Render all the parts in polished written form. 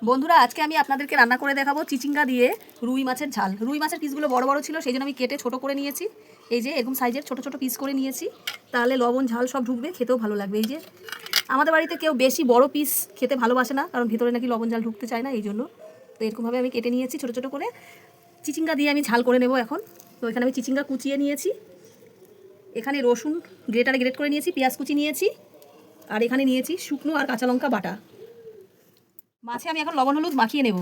বন্ধুরা আজকে আমি আপনাদেরকে রান্না করে দেখাবো চিচিঙ্গা দিয়ে রুই মাছের ঝাল। রুই মাছের পিসগুলো বড় বড় ছিল, সেই জন্য আমি কেটে ছোট করে নিয়েছি। এই যে এরকম সাইজের ছোট ছোট পিস করে নিয়েছি, তাহলে লবণ ঝাল সব ঢুকবে, খেতেও ভালো লাগবে। এই যে আমাদের বাড়িতে কেউ বেশি বড় পিস খেতে ভালোবাসে না, কারণ ভিতরে নাকি লবণ ঝাল ঢুকতে চায় না, এই জন্য। তো এরকমভাবে আমি কেটে নিয়েছি ছোট ছোট করে। চিচিঙ্গা দিয়ে আমি ঝাল করে নেব এখন। তো এখানে আমি চিচিঙ্গা কুচিয়ে নিয়েছি, এখানে রসুন গ্রেটারে গ্রেট করে নিয়েছি, পেঁয়াজ কুচি নিয়েছি, আর এখানে নিয়েছি শুকনো আর কাঁচা লঙ্কা বাটা। মাছে আমি এখন লবণ হলুদ মাখিয়ে নেব।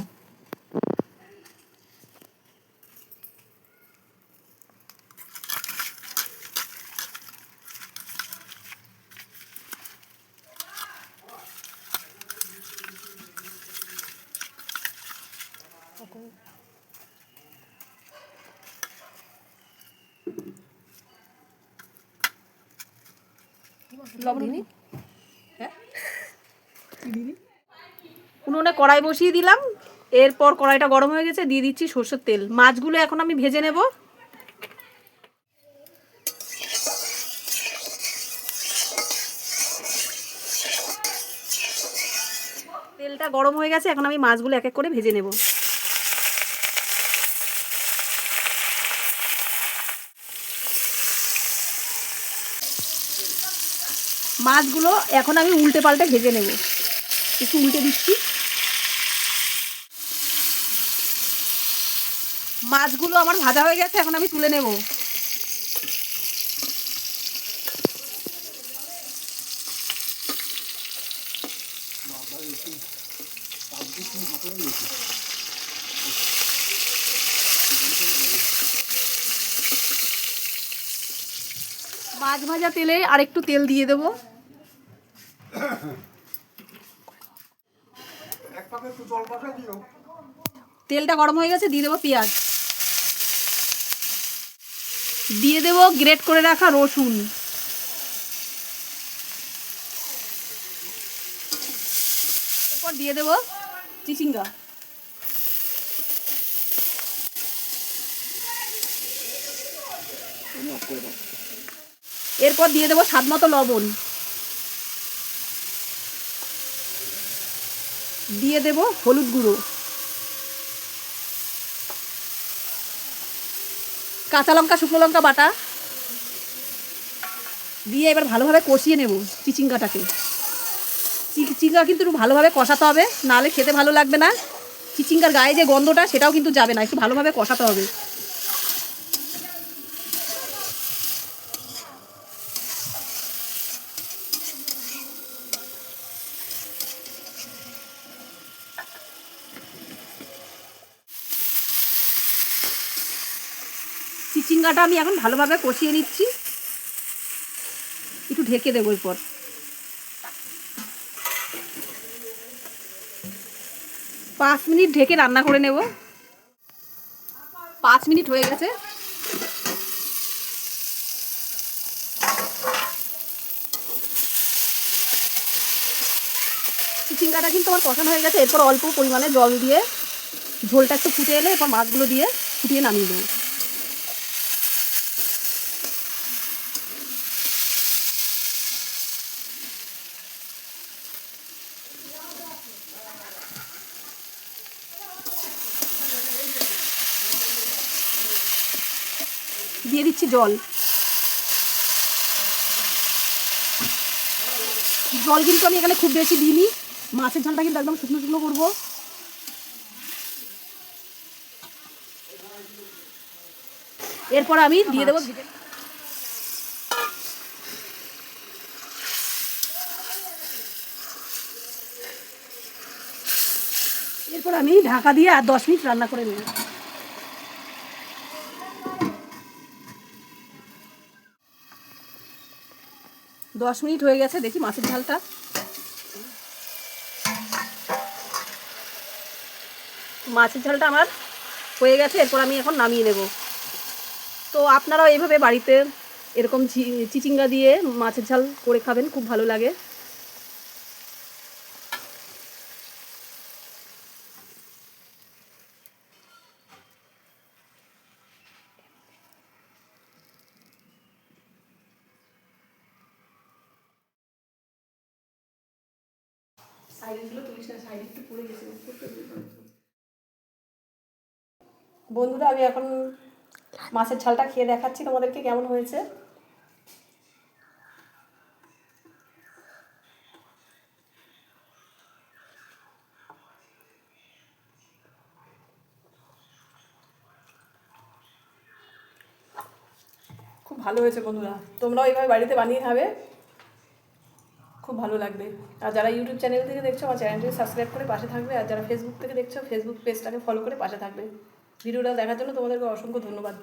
উনুনে কড়াই বসিয়ে দিলাম, এরপর কড়াইটা গরম হয়ে গেছে, দিয়ে দিচ্ছি সরষের তেল। মাছগুলো এখন আমি ভেজে নেব। তেলটা গরম হয়ে গেছে, এখন আমি মাছগুলো এক এক করে ভেজে নেব। মাছগুলো এখন আমি উল্টে পাল্টে ভেজে নেব, একটু উল্টে দিচ্ছি। মাছগুলো আমার ভাজা হয়ে গেছে, এখন আমি তুলে নেব। মাছ ভাজা তেলে আর একটু তেল দিয়ে দেবো। তেলটা গরম হয়ে গেছে, দিয়ে দেবো পেঁয়াজ, দিয়ে দেবো গ্রেট করে রাখা রসুন, এরপর দিয়ে দেবো চিচিঙ্গা, এরপর দিয়ে দেবো স্বাদ মতো লবণ, দিয়ে দেব হলুদ গুঁড়ো, কাঁচা লঙ্কা শুকনো লঙ্কা বাটা দিয়ে এবার ভালোভাবে কষিয়ে নেব চিচিঙ্গাটাকে। চিচিঙ্গা কিন্তু একটু ভালোভাবে কষাতে হবে, নাহলে খেতে ভালো লাগবে না। চিচিঙ্গার গায়ে যে গন্ধটা সেটাও কিন্তু যাবে না, একটু ভালোভাবে কষাতে হবে। চিচিঙ্গাটা আমি এখন ভালোভাবে কষিয়ে নিচ্ছি, একটু ঢেকে দেবো। এরপর 5 মিনিট ঢেকে রান্না করে নেব। 5 মিনিট হয়ে গেছে। চিচিঙ্গাটা কিন্তু আমার কষানো হয়ে গেছে, এরপর অল্প পরিমাণে জল দিয়ে ঝোলটা একটু ফুটে এলে এরপর মাছগুলো দিয়ে ফুটিয়ে নামিয়ে দেবো। দিয়ে দিচ্ছি জল, জল কিন্তু আমি এখানে খুব বেশি দিইনি, মাছের ঝালটা কিন্তু একদম শুকনো শুকনো করবো। এরপর আমি দিয়ে দেবো, এরপর আমি ঢাকা দিয়ে আর 10 মিনিট রান্না করে নেব। 10 মিনিট হয়ে গেছে, দেখি মাছের ঝালটা। মাছের ঝালটা আমার হয়ে গেছে, এরপর আমি এখন নামিয়ে নেব। তো আপনারাও এইভাবে বাড়িতে এরকম চিচিঙ্গা দিয়ে মাছের ঝাল করে খাবেন, খুব ভালো লাগে। সাইডেরগুলো তুলিস না, সাইড একটু পড়ে গেছে। বন্ধুরা, আমি এখন মাছের ঝালটা খেয়ে দেখাচ্ছি তোমাদেরকে কেমন হয়েছে। খুব ভালো হয়েছে বন্ধুরা, তোমরাও এইভাবে বাড়িতে বানিয়ে খাবে, খুব ভালো লাগবে। আর যারা ইউটিউব চ্যানেল থেকে দেখছো আমার চ্যানেলটিকে সাবস্ক্রাইব করে পাশে থাকবে, আর যারা ফেসবুক থেকে দেখছো ফেসবুক পেজটাকে ফলো করে পাশে থাকবে। ভিডিওটা দেখার জন্য তোমাদেরকে অসংখ্য ধন্যবাদ।